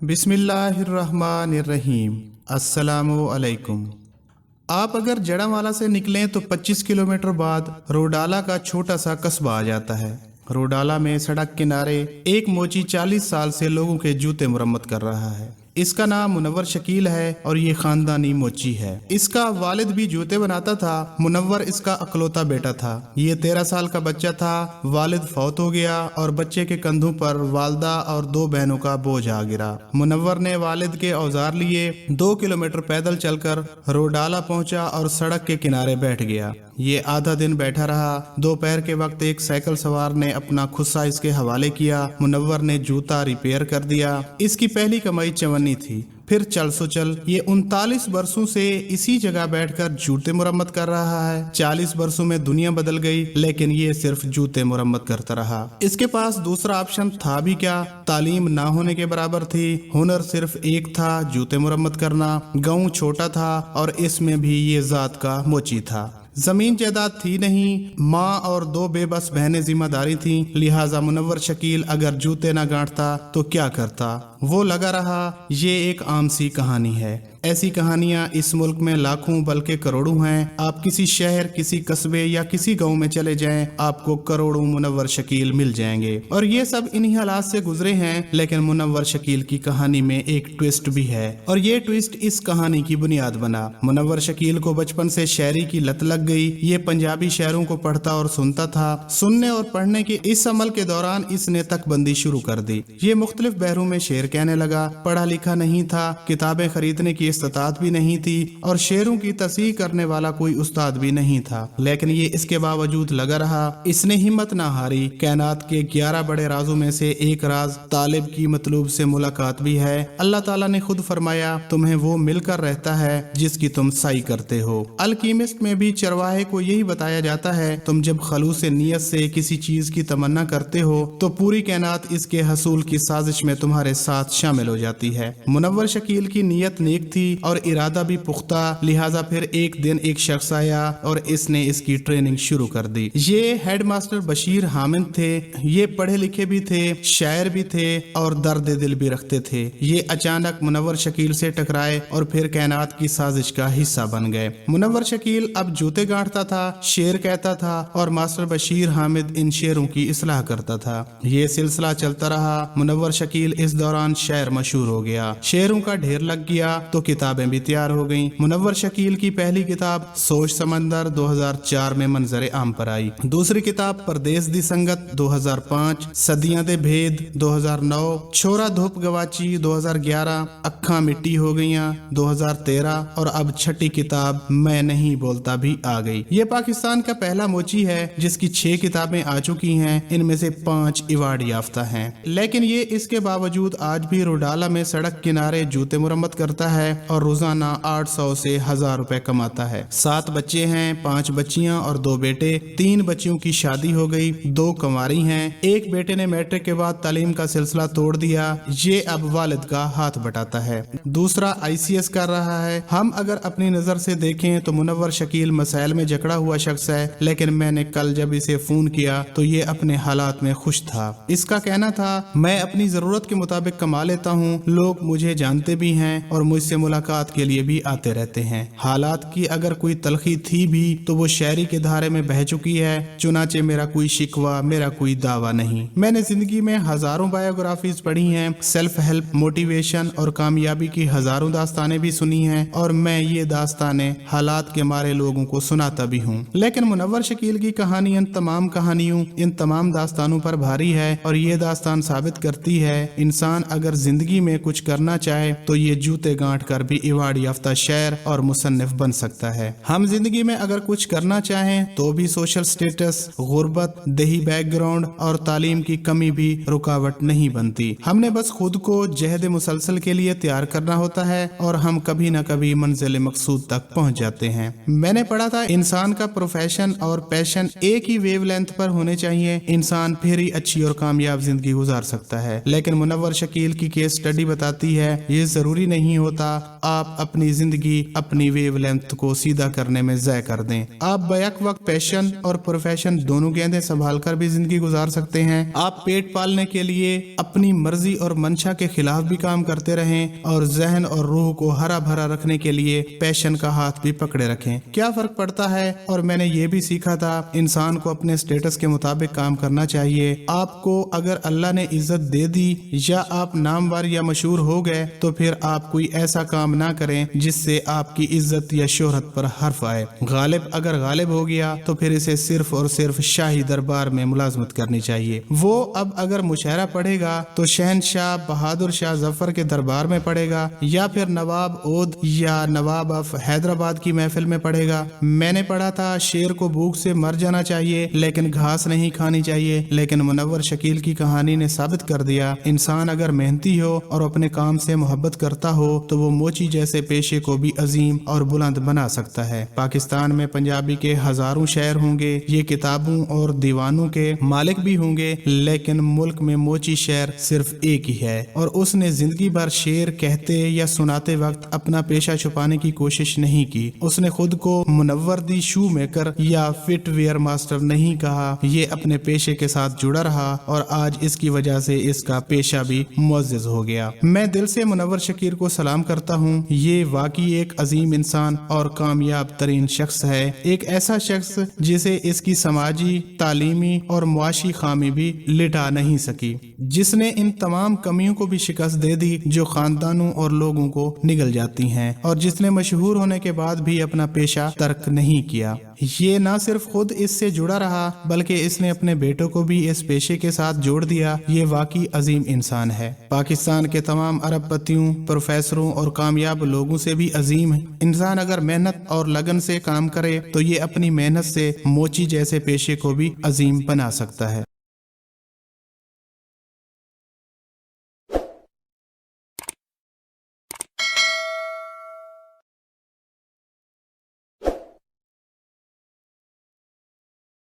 बिस्मिल्लाहिर्रहमानिर्रहीम। अस्सलामु अलैकुम। आप अगर जड़ावाला से निकलें तो 25 किलोमीटर बाद रोडाला का छोटा सा कस्बा आ जाता है। रोडाला में सड़क किनारे एक मोची 40 साल से लोगों के जूते मुरम्मत कर रहा है। इसका नाम मुनव्वर शकील है और ये खानदानी मोची है। इसका वालिद भी जूते बनाता था। मुनव्वर इसका अकलौता बेटा था। ये 13 साल का बच्चा था। वालिद फौत हो गया और बच्चे के कंधों पर वालदा और 2 बहनों का बोझ आ गिरा। मुनव्वर ने वालिद के औजार लिए 2 किलोमीटर पैदल चलकर रोडाला पहुंचा और सड़क के किनारे बैठ गया। ये आधा दिन बैठा रहा। दोपहर के वक्त एक साइकिल सवार ने अपना खुस्सा इसके हवाले किया। मुनव्वर ने जूता रिपेयर कर दिया। इसकी पहली कमाई चवन्नी थी। फिर चल सो चल ये 39 वर्षों से इसी जगह बैठकर जूते मुरम्मत कर रहा है। 40 वर्षों में दुनिया बदल गई, लेकिन ये सिर्फ जूते मुरम्मत करता रहा। इसके पास दूसरा ऑप्शन था भी क्या? तालीम ना होने के बराबर थी। हुनर सिर्फ एक था, जूते मुरम्मत करना। गांव छोटा था और इसमें भी ये जात का मोची था। जमीन जायदाद थी नहीं। माँ और 2 बेबस बहनें जिम्मेदारी थी। लिहाजा मुनव्वर शकील अगर जूते ना गांठता तो क्या करता? वो लगा रहा। ये एक आम सी कहानी है। ऐसी कहानियां इस मुल्क में लाखों बल्कि करोड़ों हैं। आप किसी शहर, किसी कस्बे या किसी गांव में चले जाएं, आपको करोड़ों मुनव्वर शकील मिल जाएंगे। और ये सब इन्हीं हालात से गुजरे हैं। लेकिन मुनव्वर शकील की कहानी में एक ट्विस्ट भी है और ये ट्विस्ट इस कहानी की बुनियाद बना। मुनव्वर शकील को बचपन से शायरी की लत लग गई। ये पंजाबी शायरों को पढ़ता और सुनता था। सुनने और पढ़ने के इस अमल के दौरान इसने तकबंदी शुरू कर दी। ये मुख्तलिफ बहरों में शेर कहने लगा। पढ़ा लिखा नहीं था, किताबें खरीदने की इस्तात भी नहीं थी और शेरों की तस्हीह करने वाला कोई उस्ताद भी नहीं था। लेकिन ये इसके बावजूद लगा रहा। इसने हिम्मत ना हारी। कायनात के 11 बड़े राजों में से एक राज तालिब की मतलूब से मुलाकात भी है। अल्लाह ताला ने खुद फरमाया, तुम्हें वो मिलकर रहता है जिसकी तुम साई करते हो। अलकीमिस्ट में भी चरवाहे को यही बताया जाता है, तुम जब खलूस नियत से किसी चीज की तमन्ना करते हो तो पूरी कायनात इसके हसूल की साजिश में तुम्हारे साथ शामिल हो जाती है। मुनव्वर शकील की नीयत नेक थी और इरादा भी पुख्ता। लिहाजा फिर एक दिन एक शख्स आया और इसने इसकी ट्रेनिंग शुरू कर दी। ये हेडमास्टर बशीर हामिद थे। ये पढ़े लिखे भी थे, शायर भी थे और दर्द दिल भी रखते थे। ये अचानक मुनव्वर शकील से टकराए और फिर कायनात की साजिश का हिस्सा बन गए। मुनव्वर शकील अब जूते गांठता था, शेर कहता था और मास्टर बशीर हामिद इन शेरों की इस्लाह करता था। ये सिलसिला चलता रहा। मुनव्वर शकील इस दौरान शायर मशहूर हो गया। शेरों का ढेर लग गया तो किताबें भी तैयार हो गईं। मुनव्वर शकील की पहली किताब सोच समंदर 2004 में मंजर आम पर आई। दूसरी किताब परदेस दी संगत 2005, सदियां दे भेद 2009, छोरा धूप गवाची 2011, अक्खां मिट्टी हो गईयां 2013 और अब छठी किताब मैं नहीं बोलता भी आ गई। ये पाकिस्तान का पहला मोची है जिसकी 6 किताबें आ चुकी हैं। इनमें से 5 अवार्ड याफ्ता हैं। लेकिन ये इसके बावजूद आज भी रोडाला में सड़क किनारे जूते मुरम्मत करता है और रोजाना 800 से 1000 रुपए कमाता है। 7 बच्चे हैं, 5 बच्चियां और 2 बेटे। 3 बच्चियों की शादी हो गई, 2 कंवारी हैं। एक बेटे ने मैट्रिक के बाद तालीम का सिलसिला तोड़ दिया। ये अब वालिद का हाथ बटाता है। दूसरा ICS कर रहा है। हम अगर अपनी नजर से देखें तो मुनव्वर शकील मसाइल में जकड़ा हुआ शख्स है। लेकिन मैंने कल जब इसे फोन किया तो ये अपने हालात में खुश था। इसका कहना था, मैं अपनी जरूरत के मुताबिक कमा लेता हूँ। लोग मुझे जानते भी हैं और मुझसे मुलाकात के लिए भी आते रहते हैं। हालात की अगर कोई तलखी थी भी तो वो शायरी के धारे में बह चुकी है। चुनाचे मेरा कोई शिकवा, मेरा कोई दावा नहीं। मैंने जिंदगी में हजारों बायोग्राफीज पढ़ी हैं, सेल्फ हेल्प, मोटिवेशन और कामयाबी की हजारों दास्तानें भी सुनी हैं और मैं ये दास्तानें हालात के मारे लोगों को सुनाता भी हूँ। लेकिन मुनव्वर शकील की कहानी इन तमाम कहानियों, इन तमाम दास्तानों पर भारी है और ये दास्तान साबित करती है इंसान अगर जिंदगी में कुछ करना चाहे तो ये जूते गांठ कर भी अवार्ड याफ्ता शायर और मुसन्निफ बन सकता है। हम जिंदगी में अगर कुछ करना चाहें तो भी सोशल स्टेटस, गुर्बत, देही बैकग्राउंड और तालीम की कमी भी रुकावट नहीं बनती। हमने बस खुद को जहद मुसलसल के लिए तैयार करना होता है और हम कभी न कभी मंजिल मकसूद तक पहुंच जाते हैं। मैंने पढ़ा था इंसान का प्रोफेशन और पैशन एक ही वेवलेंथ पर होने चाहिए, इंसान फिर ही अच्छी और कामयाब जिंदगी गुजार सकता है। लेकिन मुनव्वर शकील की केस स्टडी बताती है ये जरूरी नहीं होता। आप अपनी जिंदगी अपनी वेवलेंथ को सीधा करने में ज़ाय कर दें। आप बैक वक्त पैशन और प्रोफेशन दोनों गेंदें संभाल कर भी जिंदगी गुजार सकते हैं। आप पेट पालने के लिए अपनी मर्जी और मंशा के खिलाफ भी काम करते रहें और जहन और रूह को हरा भरा रखने के लिए पैशन का हाथ भी पकड़े रखें। क्या फर्क पड़ता है? और मैंने ये भी सीखा था, इंसान को अपने स्टेटस के मुताबिक काम करना चाहिए। आपको अगर अल्लाह ने इज्जत दे दी या आप नामवर या मशहूर हो गए तो फिर आप कोई ऐसा काम ना करें जिससे आपकी इज्जत या शोहरत पर हर्फ आए। गालिब अगर गालिब हो गया तो फिर इसे सिर्फ और सिर्फ शाही दरबार में मुलाजमत करनी चाहिए। वो अब अगर मुशायरा पढ़ेगा तो शहनशाह बहादुर शाह जफर के दरबार में पढ़ेगा या फिर नवाब ओद या नवाब ऑफ हैदराबाद की महफिल में पढ़ेगा। मैंने पढ़ा था शेर को भूख से मर जाना चाहिए लेकिन घास नहीं खानी चाहिए, लेकिन मुनव्वर शकील की कहानी ने साबित कर दिया इंसान अगर मेहनती हो और अपने काम से मोहब्बत करता हो तो वो मोची जैसे पेशे को भी अजीम और बुलंद बना सकता है। पाकिस्तान में पंजाबी के हजारों शायर होंगे, ये किताबों और दीवानों के मालिक भी होंगे, लेकिन मुल्क में मोची शायर सिर्फ एक ही है और उसने जिंदगी भर शेर कहते या सुनाते वक्त अपना पेशा छुपाने की कोशिश नहीं की। उसने खुद को मुनव्वर दी शू मेकर या फिट वेयर मास्टर नहीं कहा। ये अपने पेशे के साथ जुड़ा रहा और आज इसकी वजह से इसका पेशा भी मुअज़्ज़ज़ हो गया। मैं दिल से मुनव्वर शकील को सलाम करता हूँ। ये वाकई एक अजीम इंसान और कामयाब तरीन शख्स है, एक ऐसा शख्स जिसे इसकी समाजी, तालीमी और मुआशी खामी भी लिटा नहीं सकी, जिसने इन तमाम कमियों को भी शिकस्त दे दी जो खानदानों और लोगों को निगल जाती हैं, और जिसने मशहूर होने के बाद भी अपना पेशा तर्क नहीं किया। ये ना सिर्फ खुद इससे जुड़ा रहा बल्कि इसने अपने बेटों को भी इस पेशे के साथ जोड़ दिया। ये वाकई अजीम इंसान है। पाकिस्तान के तमाम अरबपतियों, प्रोफेसरों और कामयाब लोगों से भी अजीम है। इंसान अगर मेहनत और लगन से काम करे तो ये अपनी मेहनत से मोची जैसे पेशे को भी अजीम बना सकता है।